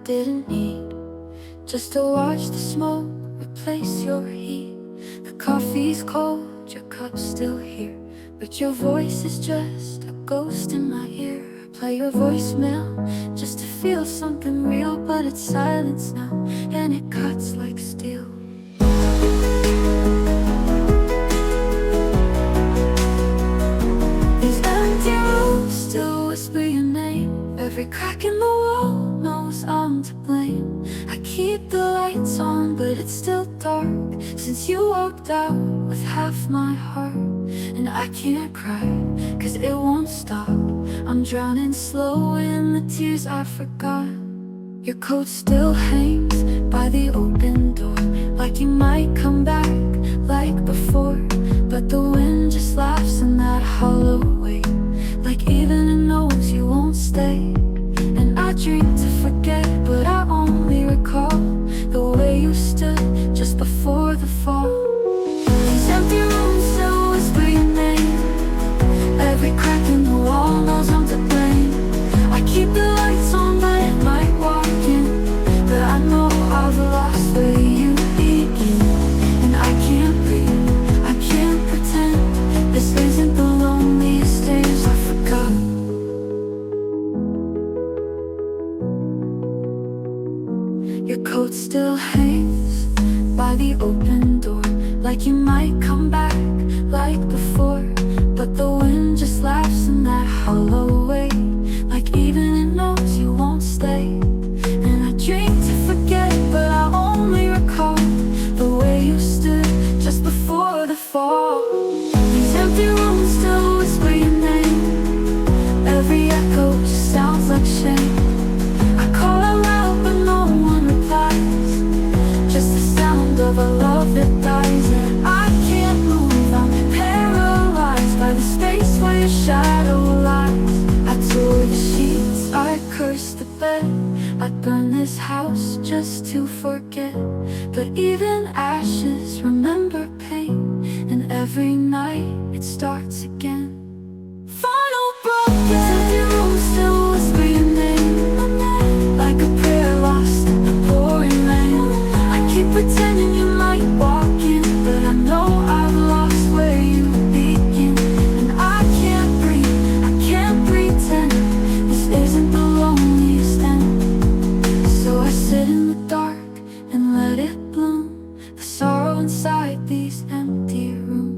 didn't need, just to watch the smoke replace your heat. The coffee's cold, your cup's still here, but your voice is just a ghost in my ear. I play your voicemail just to feel something real, but it's silence now, and it cuts like steel. These empty rooms still whisper your name. Every crack in the wall knows I'm to blame. I keep the lights on, but it's still dark, since you walked out with half my heart. And I can't cry, cause it won't stop. I'm drowning slow in the tears I forgot. Your coat still hangs by the open door, like you might come back like before. But the wind just laughs in that hollow way, like even it knows you won't stay. And I dream to forget, but I only recall the way you stood just before the fall. These empty rooms still whisper your name. Every crack in the wall knows I'm to blame. I keep the lights on, but it might walk in, but I know I've lost where you begin. And I can't breathe, I can't pretend this isn't the loneliest days I forgot. Your coat still hangs by the open door, like you might come back like before. But the wind just laughs in that hollow way, like even it knows you won't stay. And I dream to forget, but I only recall the way you stood just before the fall. These empty rooms still whisper your name. Every echo just sounds like shame. I call out loud, but no one replies, just the sound of a love that dies. And I can't move, I'm paralyzed by the space where your shadow lies. I tore the sheets, I cursed the bed, I'd burn this house just to forget. But even ashes remember pain, and every night it starts again. Final broken, empty room still whisper your name, like a prayer lost in the pouring rain. I keep pretending you might walk in, but I know I've lost where you begin. And I can't breathe, I can't pretend this isn't the loneliest end. So I sit in the dark and let it bloom, the sorrow inside these empty rooms.